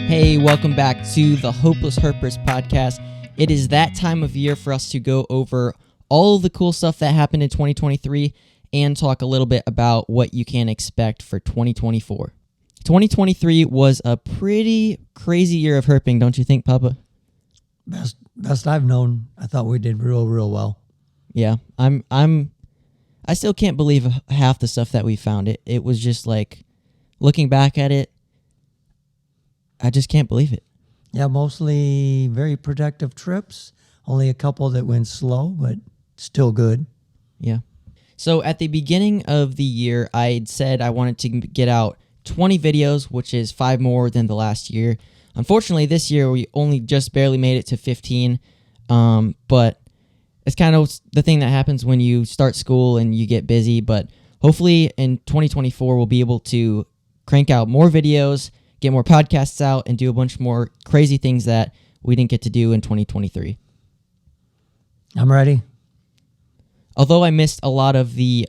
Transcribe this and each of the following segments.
Hey, welcome back to the Hopeless Herpers podcast. It is that time of year for us to go over all of the cool stuff that happened in 2023 and talk a little bit about what you can expect for 2024. 2023 was a pretty crazy year of herping, don't you think, Papa? Best I've known. I thought we did real well. Yeah, I still can't believe half the stuff that we found. It was just like, looking back at it, I just can't believe it. Yeah, mostly very productive trips. Only a couple that went slow, but still good. Yeah. So at the beginning of the year, I'd said I wanted to get out 20 videos, which is 5 more than the last year. Unfortunately, this year we only just barely made it to 15. But it's kind of the thing that happens when you start school and you get busy. But hopefully in 2024, we'll be able to crank out more videos, get more podcasts out, and do a bunch more crazy things that we didn't get to do in 2023. I'm ready. Although I missed a lot of the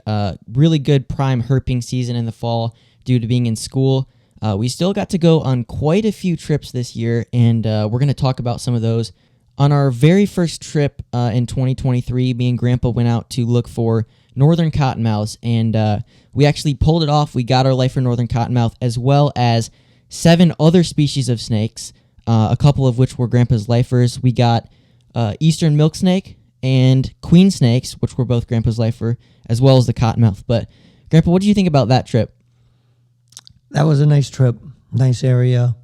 really good prime herping season in the fall due to being in school, we still got to go on quite a few trips this year, and we're going to talk about some of those. On our very first trip in 2023, me and Grandpa went out to look for northern cottonmouths, and we actually pulled it off. We got our lifer northern cottonmouth, as well as 7 other species of snakes, a couple of which were Grandpa's lifers. We got eastern milk snake and queen snakes, which were both Grandpa's lifer, as well as the cottonmouth. But Grandpa, what did you think about that trip? That was a nice trip, nice area.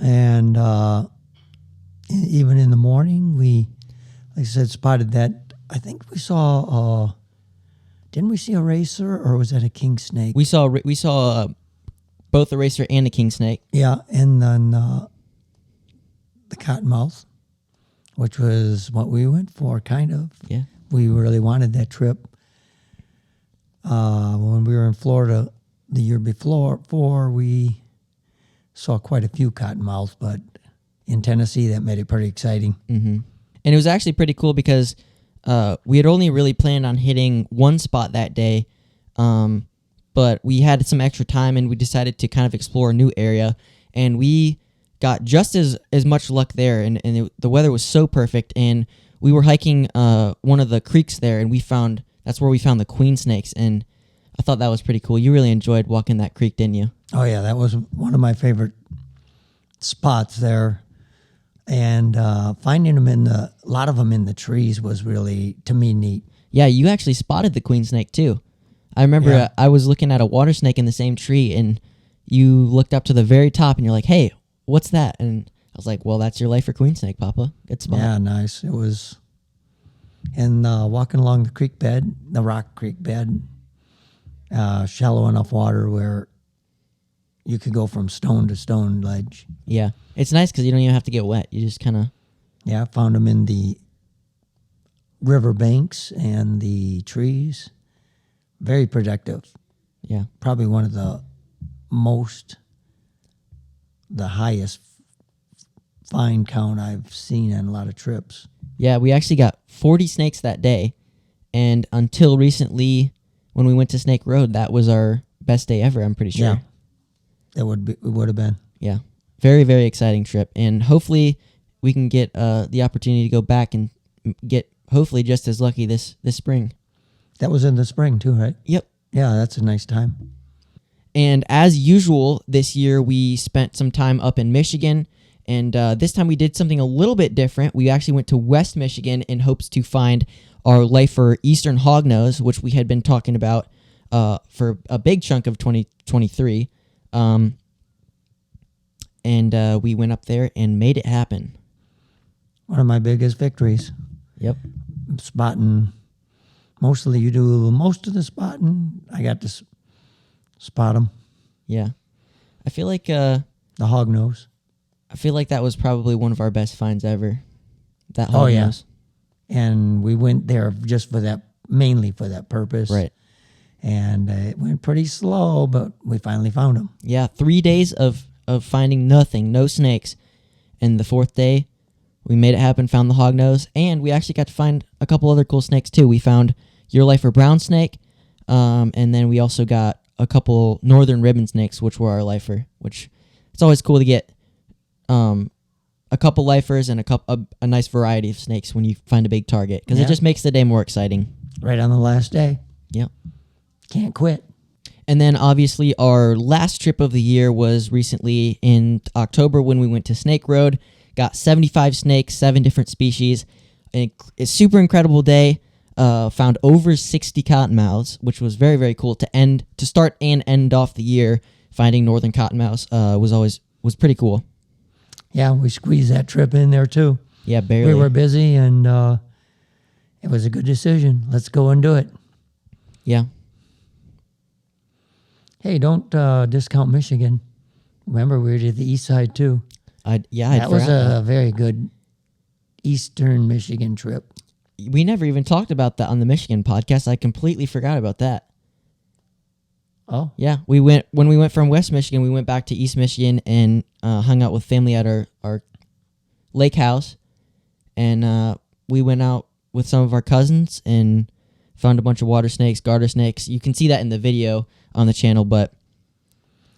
And even in the morning, we, like I said, spotted that. I think we saw, didn't we see a racer, or was that a king snake? We saw both the racer and the king snake. Yeah, and then the cottonmouth, which was what we went for, kind of. Yeah. We really wanted that trip. When we were in Florida the year before, we saw quite a few cottonmouths, but in Tennessee, that made it pretty exciting. Mm-hmm. And it was actually pretty cool because we had only really planned on hitting one spot that day, but we had some extra time and we decided to kind of explore a new area, and we got just as much luck there, and the weather was so perfect, and we were hiking one of the creeks there, and that's where we found the queen snakes, and I thought that was pretty cool. You really enjoyed walking that creek, didn't you? Oh yeah, that was one of my favorite spots there, and finding them a lot of them in the trees was really, to me, neat. Yeah, you actually spotted the queen snake too. I remember I was looking at a water snake in the same tree, and you looked up to the very top, and you're like, "Hey, what's that?" And I was like, "Well, that's your lifer queen snake, Papa. Good spot." Yeah, nice. It was. And walking along the creek bed, the rock creek bed, shallow enough water where you could go from stone to stone ledge. Yeah, it's nice because you don't even have to get wet. You just kind of... Yeah, I found them in the river banks and the trees. Very productive. Yeah. Probably one of the highest find count I've seen on a lot of trips. Yeah, we actually got 40 snakes that day, and until recently, when we went to Snake Road, that was our best day ever, I'm pretty sure. Yeah, it would have been. Yeah, very, very exciting trip, and hopefully we can get the opportunity to go back and get hopefully just as lucky this spring. That was in the spring too, right? Yep. Yeah, that's a nice time. And as usual, this year we spent some time up in Michigan, and this time we did something a little bit different. We actually went to West Michigan in hopes to find our lifer eastern hognose, which we had been talking about for a big chunk of 2023. And we went up there and made it happen. One of my biggest victories. Yep. Spotting. Mostly you do most of the spotting. I got to spot them. Yeah. I feel like... the hognose. I feel like that was probably one of our best finds ever. That hognose. Oh, yeah. And we went there just for that, mainly for that purpose. Right. And it went pretty slow, but we finally found them. Yeah, 3 days of finding nothing, no snakes. And the 4th day, we made it happen, found the hognose, and we actually got to find a couple other cool snakes too. We found your lifer brown snake, and then we also got a couple northern ribbon snakes, which were our lifer, which it's always cool to get a couple lifers and a nice variety of snakes when you find a big target, because it just makes the day more exciting. Right on the last day. Yep. Can't quit. And then obviously our last trip of the year was recently in October when we went to Snake Road. Got 75 snakes, 7 different species. A super incredible day. Found over 60 cottonmouths, which was very, very cool to start and end off the year. Finding northern cottonmouths was pretty cool. Yeah, we squeezed that trip in there too. Yeah, barely. We were busy, and it was a good decision. Let's go and do it. Yeah. Hey, don't discount Michigan. Remember, we were to the east side too. That was a very good eastern Michigan trip. We never even talked about that on the Michigan podcast. I completely forgot about that. Oh, yeah. When we went from West Michigan, we went back to East Michigan and hung out with family at our lake house, and we went out with some of our cousins and found a bunch of water snakes, garter snakes. You can see that in the video on the channel, but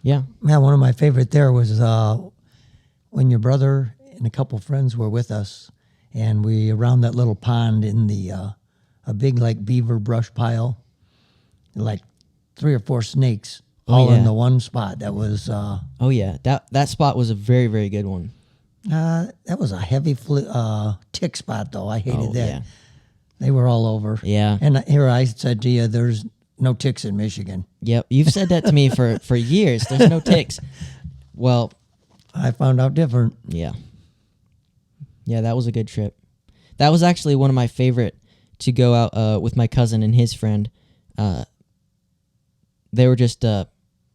yeah. Man, one of my favorite there was when your brother and a couple friends were with us, and we around that little pond in the a big like beaver brush pile, like 3 or 4 snakes all in the one spot. That was oh yeah, that spot was a very, very good one. That was a heavy tick spot though. I hated that. Yeah. They were all over. Yeah. And here I said to you, there's no ticks in Michigan. Yep, you've said that to me for years. There's no ticks. Well, I found out different. Yeah. Yeah, that was a good trip. That was actually one of my favorite to go out with my cousin and his friend. They were just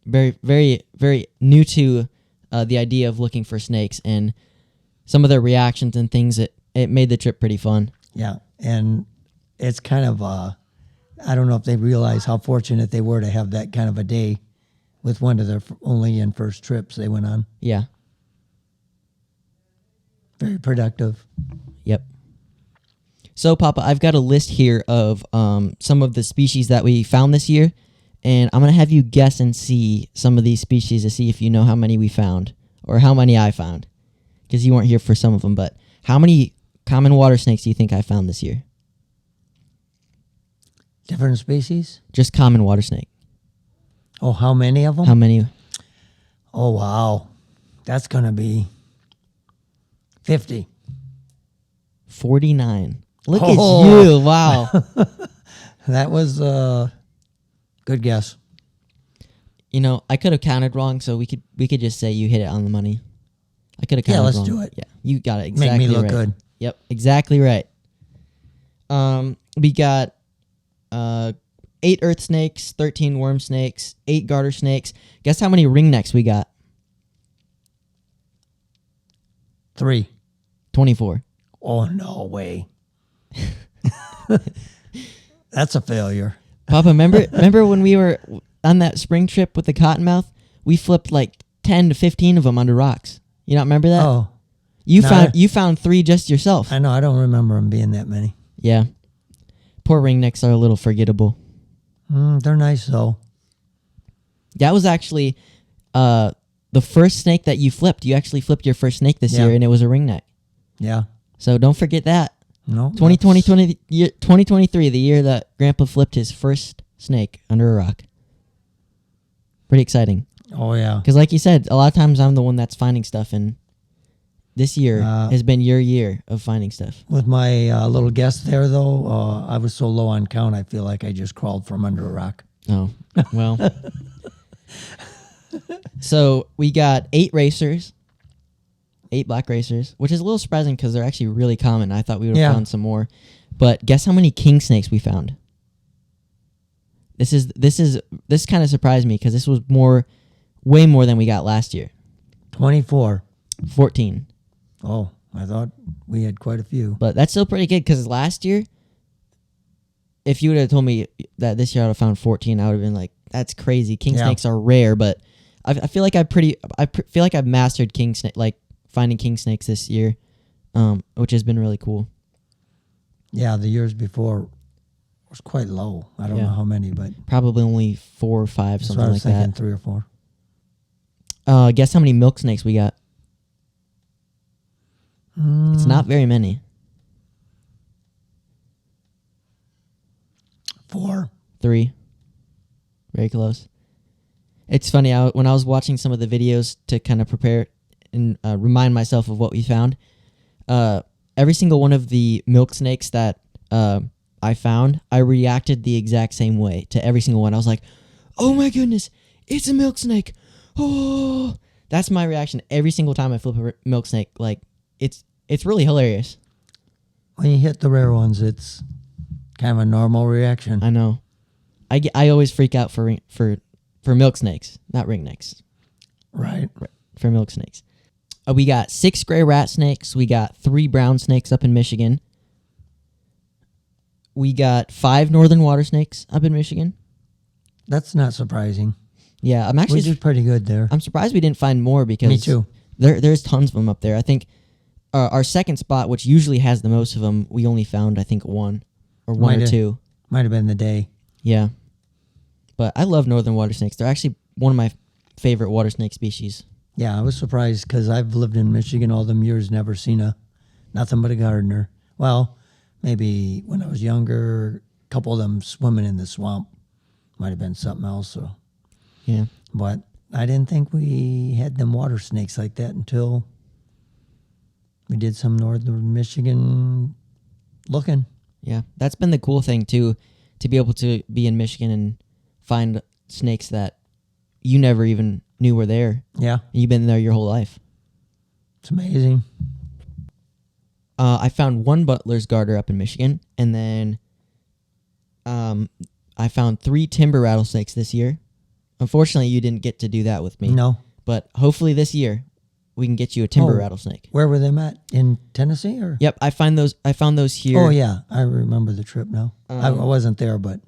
very, very, very new to the idea of looking for snakes, and some of their reactions and things, it made the trip pretty fun. Yeah, and it's kind of, I don't know if they realize how fortunate they were to have that kind of a day with one of their only and first trips they went on. Yeah. Very productive. Yep. So, Papa, I've got a list here of some of the species that we found this year, and I'm going to have you guess and see some of these species to see if you know how many we found, or how many I found, because you weren't here for some of them. But how many common water snakes do you think I found this year? Different species? Just common water snake. Oh, how many of them? How many? Oh, wow. That's going to be 50. 49. Look at you. Wow. That was a good guess. You know, I could have counted wrong, so we could just say you hit it on the money. I could have counted wrong. Yeah, let's do it. Yeah, you got it exactly right. Make me look good. Yep, exactly right. We got 8 earth snakes, 13 worm snakes, 8 garter snakes. Guess how many ringnecks we got? 3. 24. Oh, no way. That's a failure. Papa, remember when we were on that spring trip with the cottonmouth? We flipped like 10 to 15 of them under rocks. You not remember that? Oh. You found 3 just yourself. I know. I don't remember them being that many. Yeah. Poor ringnecks are a little forgettable. They're nice, though. That was actually the first snake that you flipped. You actually flipped your first snake this year, and it was a ringneck. Yeah. So don't forget that. No. 2023, the year that Grandpa flipped his first snake under a rock. Pretty exciting. Oh, yeah. Because like you said, a lot of times I'm the one that's finding stuff, and this year has been your year of finding stuff. With my little guess there, though, I was so low on count, I feel like I just crawled from under a rock. Oh, well. So we got 8 racers, 8 black racers, which is a little surprising because they're actually really common. I thought we would have found some more. But guess how many king snakes we found? This kind of surprised me because this was way more than we got last year. 24. 14. Oh, I thought we had quite a few. But that's still pretty good because last year, if you would have told me that this year I would have found 14, I would have been like, that's crazy. King snakes are rare, but I feel like feel like I've mastered king snake, like finding king snakes this year, which has been really cool. Yeah, the years before was quite low. I don't know how many, but probably only 4 or 5, something like that. 3 or 4. Guess how many milk snakes we got? It's not very many. 4. 3. Very close. It's funny, when I was watching some of the videos to kind of prepare and remind myself of what we found, every single one of the milk snakes that I found, I reacted the exact same way to every single one. I was like, oh my goodness, it's a milk snake. Oh, that's my reaction every single time I flip a milk snake. Like, it's really hilarious. When you hit the rare ones, it's kind of a normal reaction. I know. I always freak out for milk snakes, not ringnecks. Right. For milk snakes. We got 6 gray rat snakes. We got 3 brown snakes up in Michigan. We got 5 northern water snakes up in Michigan. That's not surprising. Yeah, We did pretty good there. I'm surprised we didn't find more because Me too. There's tons of them up there. I think our second spot, which usually has the most of them, we only found I think 1 or 1 or 2. Might have been the day. Yeah, but I love northern water snakes. They're actually one of my favorite water snake species. Yeah, I was surprised because I've lived in Michigan all them years, never seen nothing but a gardener. Well, maybe when I was younger, a couple of them swimming in the swamp. Might have been something else. So. Yeah. But I didn't think we had them water snakes like that until we did some northern Michigan looking. Yeah, that's been the cool thing too, to be able to be in Michigan and find snakes that you never even knew were there. Yeah, And you've been there your whole life. it's amazing. I found 1 Butler's garter up in Michigan, and then I found 3 timber rattlesnakes this year. Unfortunately, you didn't get to do that with me. No. But hopefully this year we can get you a timber rattlesnake. Where were them at? In Tennessee or? Yep, I found those here. Oh yeah, I remember the trip now. I wasn't there, but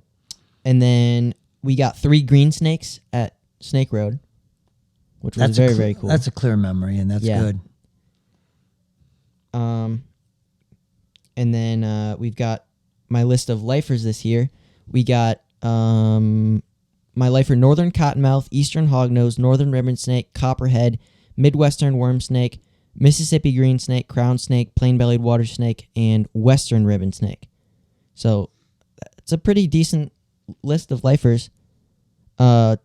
And then we got 3 green snakes at Snake Road, which was very cool. That's a clear memory, and that's good. And then we've got my list of lifers this year. We got my lifer northern cottonmouth, eastern hognose, northern ribbon snake, copperhead, midwestern worm snake, Mississippi green snake, crown snake, plain-bellied water snake, and western ribbon snake. So it's a pretty decent list of lifers. 9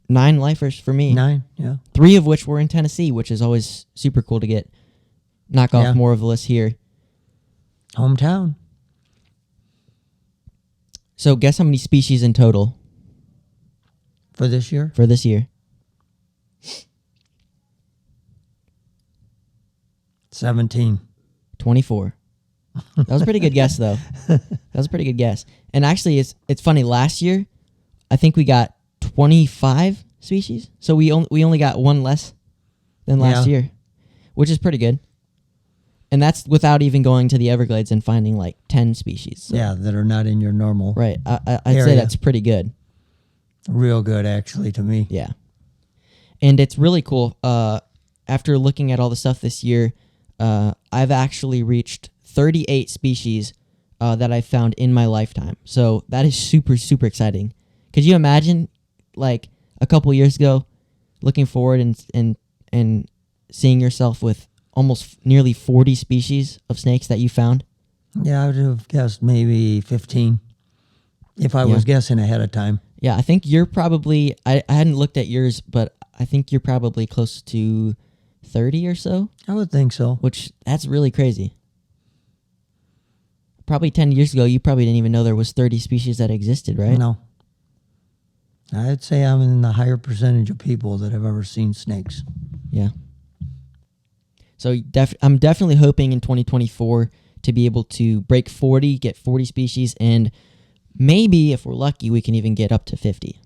lifers for me. 9, yeah. 3 of which were in Tennessee, which is always super cool to knock off more of the list here. Hometown. So guess how many species in total For this year? for this year? 17. 24. That was a pretty good guess, though. That was a pretty good guess. And actually, it's funny. Last year, I think we got 25 species. So we only got 1 less than last year, which is pretty good. And that's without even going to the Everglades and finding like 10 species. So. Yeah, that are not in your normal. Right. I'd area. say that's pretty good. Real good, actually, to me. Yeah. And it's really cool. After looking at all the stuff this year, I've actually reached 38 species that I found in my lifetime. So that is super, super exciting. Could you imagine, like, a couple years ago, looking forward and seeing yourself with almost nearly 40 species of snakes that you found? Yeah, I would have guessed maybe 15 if I was guessing ahead of time. Yeah, I think you're probably, I hadn't looked at yours, but I think you're probably close to 30 or so, I would think so. which that's really crazy. Probably 10 years ago, you probably didn't even know there was 30 species that existed, right? No. I'd say I'm in the higher percentage of people that have ever seen snakes. Yeah. So I'm definitely hoping in 2024 to be able to break 40, get 40 species, and maybe, if we're lucky, we can even get up to 50.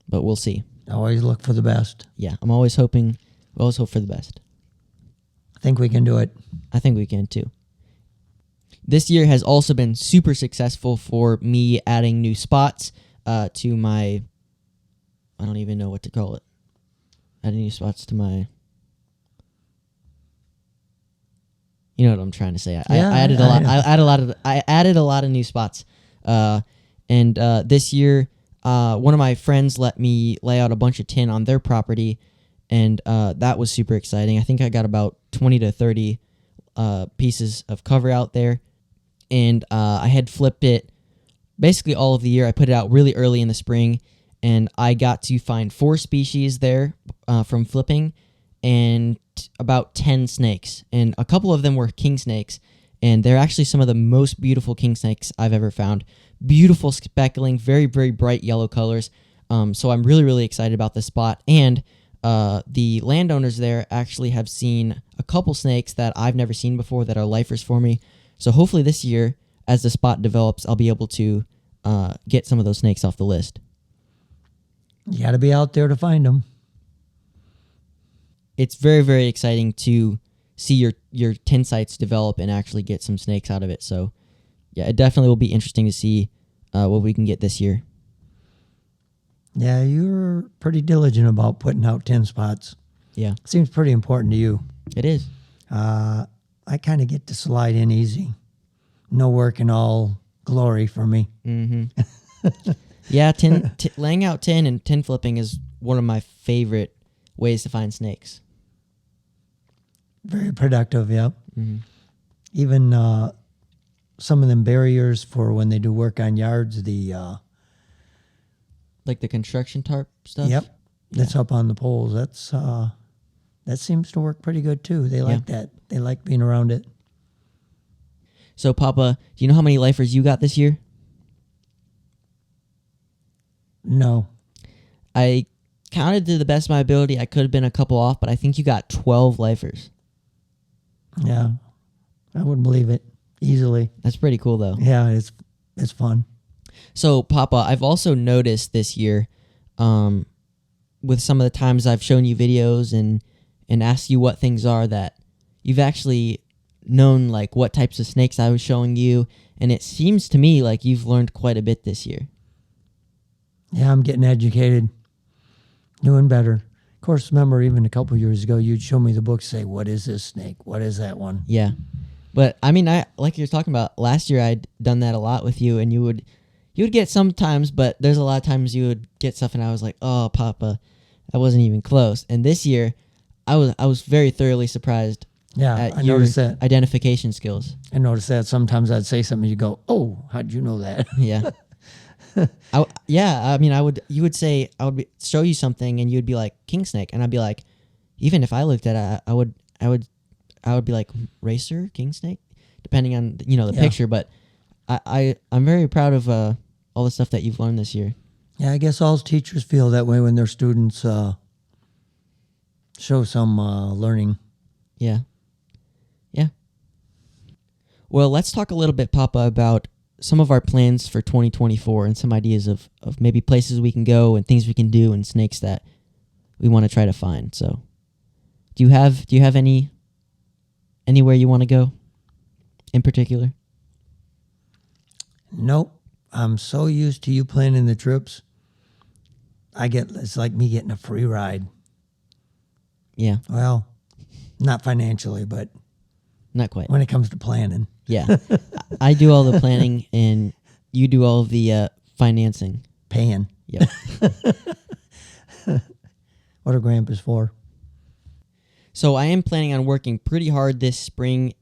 But we'll see. Always look for the best. Yeah, I'm always hoping, we always hope for the best. I think we can do it. I think we can too. This year has also been super successful for me adding new spots to my, I don't even know what to call it. Adding new spots to my, you know what I'm trying to say. I added a lot. I added a lot of new spots. And this year one of my friends let me lay out a bunch of tin on their property, and that was super exciting. I think I got about 20 to 30 pieces of cover out there, and I had flipped it basically all of the year. I put it out really early in the spring, and I got to find 4 species there from flipping, and about 10 snakes, and a couple of them were king snakes, and they're actually some of the most beautiful king snakes I've ever found. Beautiful speckling, very, very bright yellow colors. So I'm really, really excited about this spot. And the landowners there actually have seen a couple snakes that I've never seen before that are lifers for me. So hopefully this year, as the spot develops, I'll be able to get some of those snakes off the list. You got to be out there to find them. It's very, very exciting to see your tin sites develop and actually get some snakes out of it. So yeah, it definitely will be interesting to see what we can get this year. Yeah, you're pretty diligent about putting out 10 spots. Yeah, Seems pretty important to you. it is. I kind of get to slide in easy. No work and all glory for me. Mm-hmm. Yeah, laying out tin and tin flipping is one of my favorite ways to find snakes. Very productive, yep. Mm-hmm. Even some of them barriers for when they do work on yards, Like the construction tarp stuff? yep, that's up on the poles. That seems to work pretty good too. They like that. They like being around it. So, Papa, do you know how many lifers you got this year? No. I counted to the best of my ability. I could have been a couple off, but I think you got 12 lifers. Yeah. I wouldn't believe it easily. That's pretty cool, though. Yeah, it's fun. So, Papa, I've also noticed this year, with some of the times I've shown you videos and asked you what things are, that you've actually known like what types of snakes I was showing you, and it seems to me like you've learned quite a bit this year. Yeah, I'm getting educated, doing better. Of course, remember even a couple years ago, you'd show me the book, say, "What is this snake? What is that one?" Yeah, but I mean, I like you're talking about last year. I'd done that a lot with you, and you would get sometimes, but there's a lot of times you would get stuff, and I was like, "Oh, Papa, that wasn't even close." And this year, I was very thoroughly surprised Yeah, at I your noticed that. identification skills. I noticed that sometimes I'd say something, you go, "Oh, how'd you know that?" Yeah. I mean, you would say, show you something and you'd be like, king snake. And I'd be like, even if I looked at it, I would be like, racer, king snake, depending on, the Yeah. picture. But I'm very proud of all the stuff that you've learned this year. Yeah, I guess all teachers feel that way when their students show some learning. Yeah. Yeah. Well, let's talk a little bit, Papa, about some of our plans for 2024 and some ideas of maybe places we can go and things we can do and snakes that we want to try to find. So, do you have anywhere you want to go in particular? Nope. I'm so used to you planning the trips. It's like me getting a free ride. Yeah, Well, not financially, but not quite. when it comes to planning. Yeah, I do all the planning and you do all of the financing. Paying. Yep. What are grandpas for? So I am planning on working pretty hard this spring.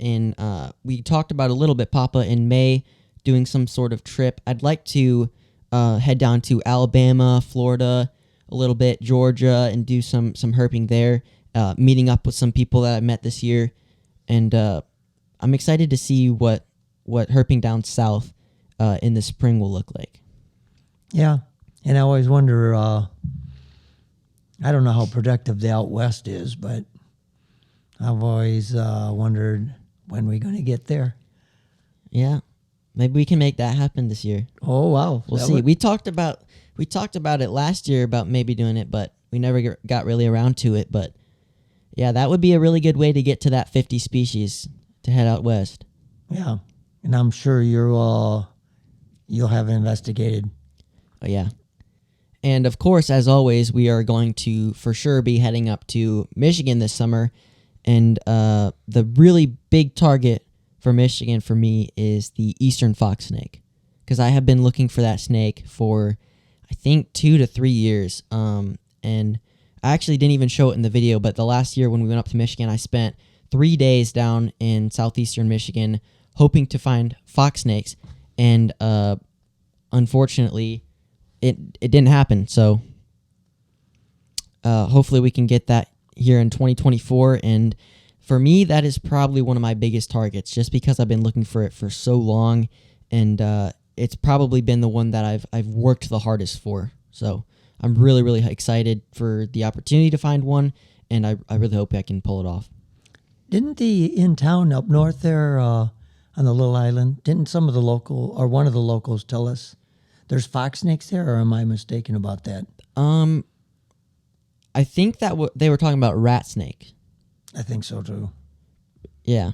We talked about a little bit, Papa, in May, doing some sort of trip. I'd like to head down to Alabama, Florida, a little bit, Georgia, and do some herping there. Meeting up with some people that I met this year, and I'm excited to see what herping down south in the spring will look like. Yeah. And I always wonder, I don't know how productive the out west is, but I've always wondered when we're going to get there. Yeah, maybe we can make that happen this year. Oh, wow. We'll That see. would- We talked about it last year about maybe doing it, but we never got really around to it. But yeah, that would be a really good way to get to that 50 species to head out west. Yeah. And I'm sure you'll have it investigated. Oh, yeah. And of course, as always, we are going to for sure be heading up to Michigan this summer. And the really big target for Michigan for me is the eastern fox snake, because I have been looking for that snake for, I think 2 to 3 years. And I actually didn't even show it in the video, but the last year when we went up to Michigan, I spent 3 days down in southeastern Michigan hoping to find fox snakes, and unfortunately, it didn't happen. So hopefully we can get that here in 2024, and for me, that is probably one of my biggest targets, just because I've been looking for it for so long, and it's probably been the one that I've worked the hardest for. So I'm really, really excited for the opportunity to find one, and I really hope I can pull it off. Didn't the in town up north there on the little island, didn't some of the local or one of the locals tell us there's fox snakes there, or am I mistaken about that? I think that they were talking about rat snake. I think so too. Yeah.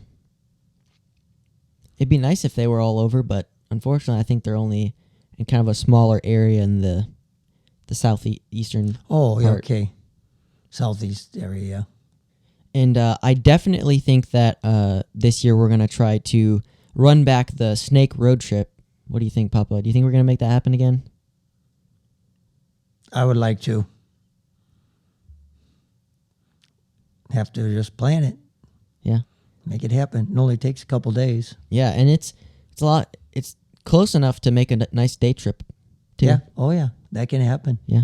It'd be nice if they were all over, but unfortunately, I think they're only in kind of a smaller area in the southeastern Oh, yeah, part. okay. Southeast area. And I definitely think that this year we're going to try to run back the snake road trip. What do you think, Papa? Do you think we're going to make that happen again? I would like to. Have to just plan it. Yeah. Make it happen. It only takes a couple days. Yeah, and it's a lot. It's close enough to make a nice day trip, too. Yeah. Oh, yeah. That can happen. Yeah.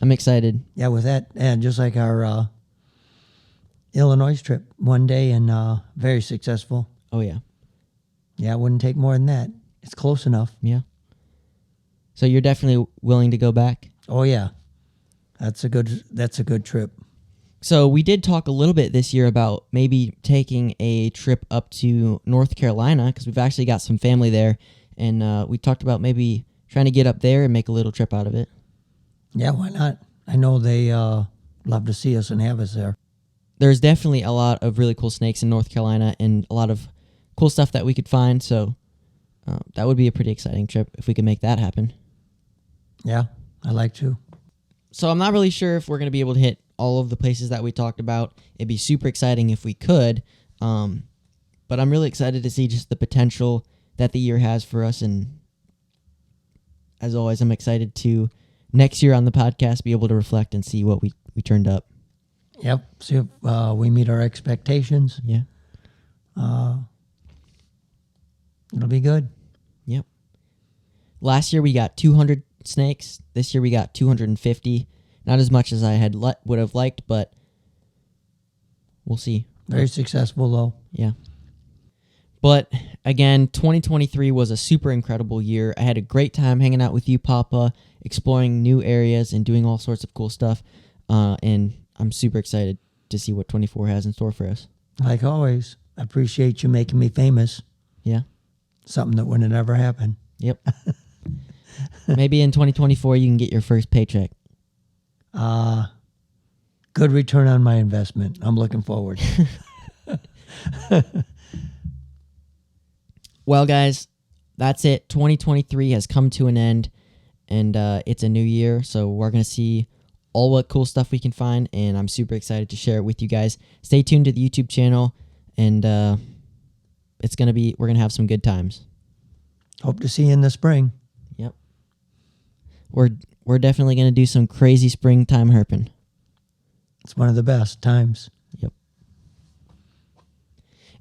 I'm excited. Yeah, with that. And just like our Illinois trip, one day and very successful. Oh, yeah. Yeah, it wouldn't take more than that. It's close enough. Yeah. So you're definitely willing to go back? Oh, yeah. That's a good trip. So we did talk a little bit this year about maybe taking a trip up to North Carolina, because we've actually got some family there, and we talked about maybe trying to get up there and make a little trip out of it. Yeah, why not? I know they love to see us and have us there. There's definitely a lot of really cool snakes in North Carolina and a lot of cool stuff that we could find, so that would be a pretty exciting trip if we could make that happen. Yeah, I like to. So I'm not really sure if we're going to be able to hit all of the places that we talked about. It'd be super exciting if we could, but I'm really excited to see just the potential that the year has for us, and as always, I'm excited to next year on the podcast be able to reflect and see what we turned up. Yep. See if we meet our expectations. Yeah. It'll be good. Yep. Last year we got 200 snakes. This year we got 250. Not as much as I had would have liked, but we'll see. Very successful, though. Yeah. But again, 2023 was a super incredible year. I had a great time hanging out with you, Papa, exploring new areas and doing all sorts of cool stuff. And I'm super excited to see what 24 has in store for us. Like always, I appreciate you making me famous. Yeah. Something that would have never happened. Yep. Maybe in 2024 you can get your first paycheck. Good return on my investment. I'm looking forward. Well, guys, that's it. 2023 has come to an end, and it's a new year, so we're going to see all what cool stuff we can find, and I'm super excited to share it with you guys. Stay tuned to the YouTube channel, and we're going to have some good times. Hope to see you in the spring. Yep. We're definitely going to do some crazy springtime herping. It's one of the best times. Yep.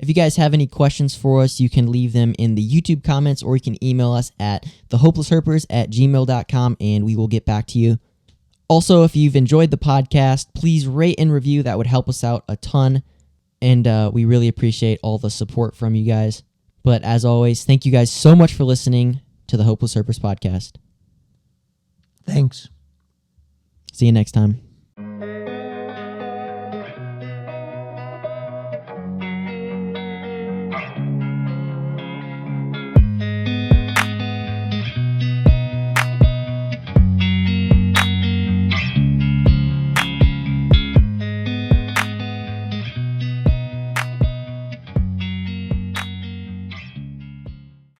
If you guys have any questions for us, you can leave them in the YouTube comments, or you can email us at thehopelessherpers@gmail.com, and we will get back to you. Also, if you've enjoyed the podcast, please rate and review. That would help us out a ton, and we really appreciate all the support from you guys. But as always, thank you guys so much for listening to the Hopeless Herpers podcast. Thanks. See you next time.